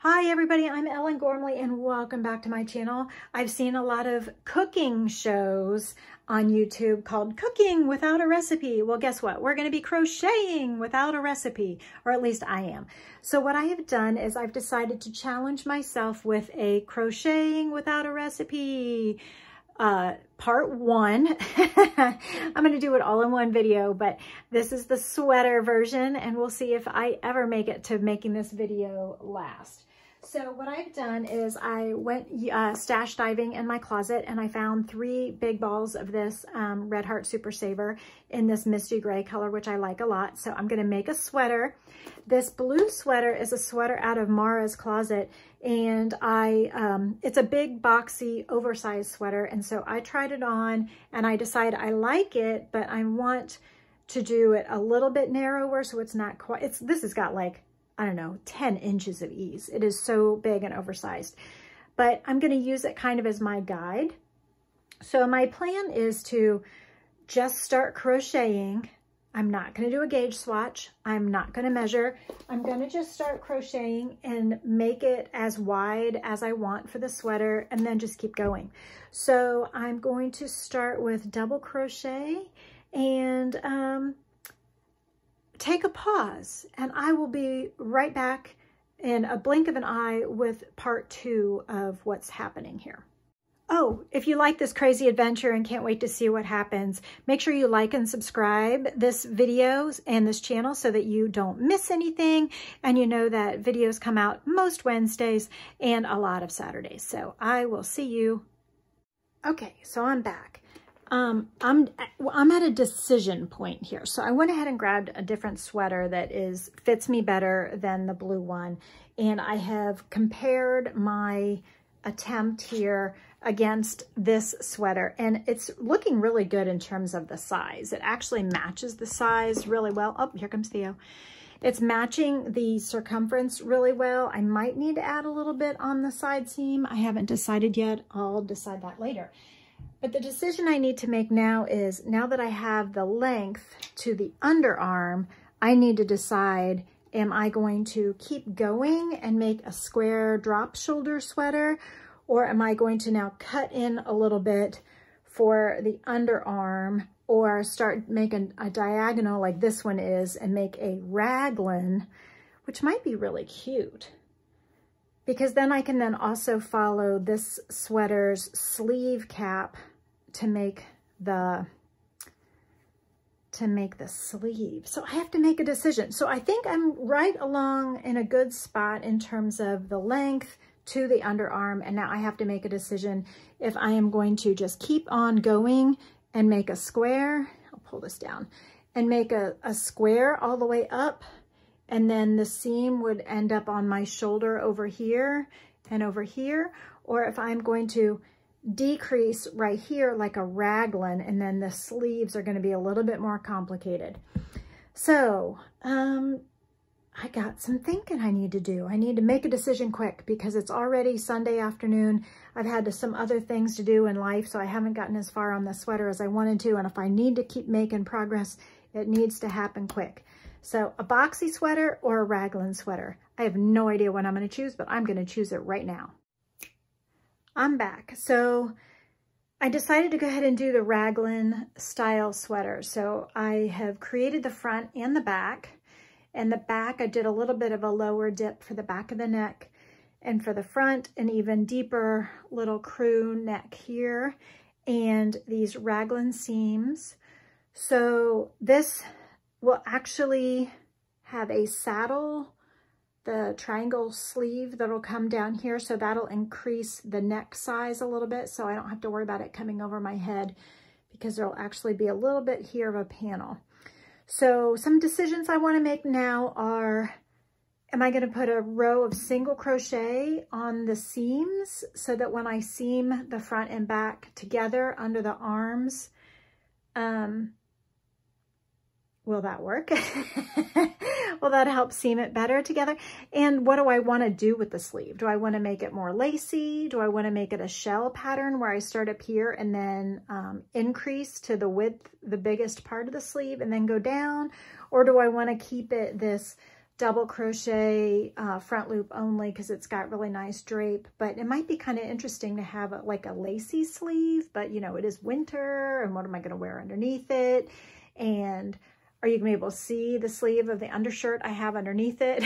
Hi everybody, I'm Ellen Gormley and welcome back to my channel. I've seen a lot of cooking shows on YouTube called Cooking Without a Recipe. Well, guess what? We're going to be crocheting without a recipe, or at least I am. So what I have done is I've decided to challenge myself with a crocheting without a recipe part one. I'm going to do it all in one video, but this is the sweater version and we'll see if I ever make it to making this video last. So what I've done is I went stash diving in my closet and I found 3 big balls of this Red Heart Super Saver in this misty gray color, which I like a lot. So I'm going to make a sweater. This blue sweater is a sweater out of Mara's closet, and it's a big boxy oversized sweater. And so I tried it on and I decided I like it, but I want to do it a little bit narrower so it's not quite, this has got like, I don't know, 10 inches of ease. It is so big and oversized, but I'm going to use it kind of as my guide. So my plan is to just start crocheting. I'm not going to do a gauge swatch. I'm not going to measure. I'm going to just start crocheting and make it as wide as I want for the sweater and then just keep going. So I'm going to start with double crochet and take a pause, and I will be right back in a blink of an eye with part 2 of what's happening here. Oh, if you like this crazy adventure and can't wait to see what happens, make sure you like and subscribe this video and this channel so that you don't miss anything, and you know that videos come out most Wednesdays and a lot of Saturdays. So I will see you. Okay, so I'm back. I'm at a decision point here. So I went ahead and grabbed a different sweater that fits me better than the blue one. And I have compared my attempt here against this sweater, and it's looking really good in terms of the size. It actually matches the size really well. Oh, here comes Theo. It's matching the circumference really well. I might need to add a little bit on the side seam. I haven't decided yet. I'll decide that later. But the decision I need to make now is, now that I have the length to the underarm, I need to decide, am I going to keep going and make a square drop shoulder sweater, or am I going to now cut in a little bit for the underarm, or start making a diagonal like this one is and make a raglan, which might be really cute. Because then I can then also follow this sweater's sleeve cap to make the sleeve. So I have to make a decision. So I think I'm right along in a good spot in terms of the length to the underarm. And now I have to make a decision if I am going to just keep on going and make a square. I'll pull this down and make a square all the way up. And then the seam would end up on my shoulder over here and over here. Or if I'm going to decrease right here like a raglan, and then the sleeves are going to be a little bit more complicated. So I got some thinking I need to do. I need to make a decision quick because it's already Sunday afternoon. I've had some other things to do in life, so I haven't gotten as far on the sweater as I wanted to. And if I need to keep making progress, it needs to happen quick. So a boxy sweater or a raglan sweater. I have no idea what I'm going to choose, but I'm going to choose it right now. I'm back. So I decided to go ahead and do the raglan style sweater. So I have created the front and the back. And the back, I did a little bit of a lower dip for the back of the neck. And for the front, an even deeper little crew neck here. And these raglan seams. So this will actually have a saddle, the triangle sleeve that'll come down here. So that'll increase the neck size a little bit. So I don't have to worry about it coming over my head, because there'll actually be a little bit here of a panel. So some decisions I want to make now are, am I going to put a row of single crochet on the seams so that when I seam the front and back together under the arms, will that work? Will that help seam it better together? And what do I want to do with the sleeve? Do I want to make it more lacy? Do I want to make it a shell pattern where I start up here and then increase to the width, the biggest part of the sleeve, and then go down? Or do I want to keep it this double crochet front loop only because it's got really nice drape, but it might be kind of interesting to have like a lacy sleeve, but you know, it is winter and what am I going to wear underneath it? And are you going to be able to see the sleeve of the undershirt I have underneath it?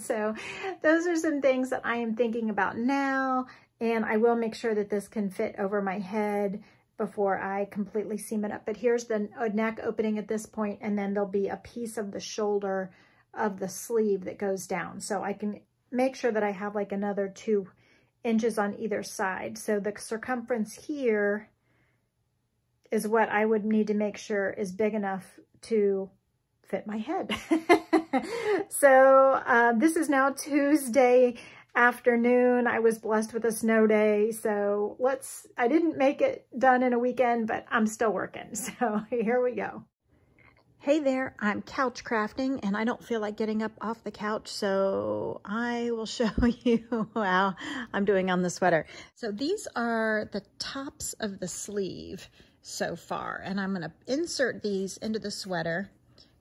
So those are some things that I am thinking about now, and I will make sure that this can fit over my head before I completely seam it up. But here's the neck opening at this point, and then there'll be a piece of the shoulder of the sleeve that goes down. So I can make sure that I have like another 2 inches on either side. So the circumference here is what I would need to make sure is big enough to fit my head. So this is now Tuesday afternoon. I was blessed with a snow day, so I didn't make it done in a weekend, but I'm still working. So here we go. Hey there, I'm couch crafting and I don't feel like getting up off the couch, so I will show you how I'm doing on the sweater. So these are the tops of the sleeve so far, and I'm going to insert these into the sweater.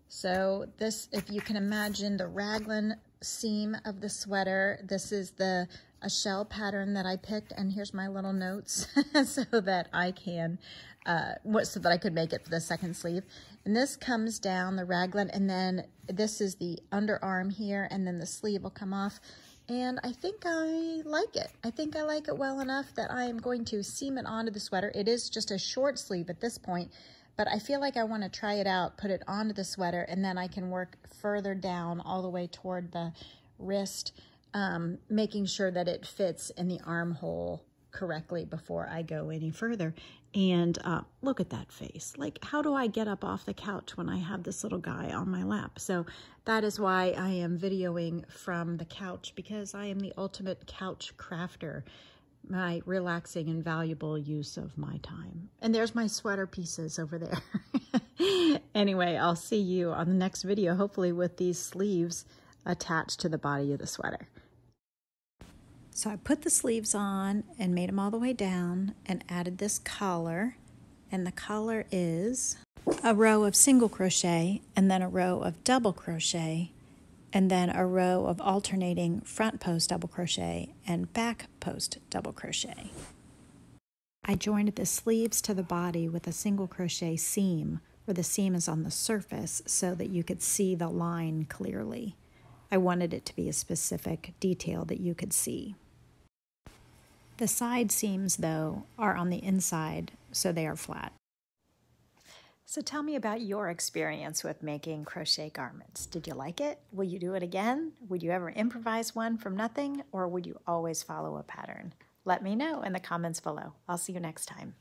So this, if you can imagine the raglan seam of the sweater, this is a shell pattern that I picked, and here's my little notes so that I can so that I could make it for the second sleeve. And this comes down the raglan, and then this is the underarm here, and then the sleeve will come off. And I think I like it. I think I like it well enough that I am going to seam it onto the sweater. It is just a short sleeve at this point, but I feel like I want to try it out, put it onto the sweater, and then I can work further down all the way toward the wrist, making sure that it fits in the armhole correctly before I go any further. And look at that face. Like, how do I get up off the couch when I have this little guy on my lap? So that is why I am videoing from the couch, because I am the ultimate couch crafter. My relaxing and valuable use of my time. And there's my sweater pieces over there. Anyway, I'll see you on the next video, hopefully with these sleeves attached to the body of the sweater. So I put the sleeves on and made them all the way down and added this collar. And the collar is a row of single crochet and then a row of double crochet and then a row of alternating front post double crochet and back post double crochet. I joined the sleeves to the body with a single crochet seam, where the seam is on the surface so that you could see the line clearly. I wanted it to be a specific detail that you could see. The side seams, though, are on the inside, so they are flat. So tell me about your experience with making crochet garments. Did you like it? Will you do it again? Would you ever improvise one from nothing, or would you always follow a pattern? Let me know in the comments below. I'll see you next time.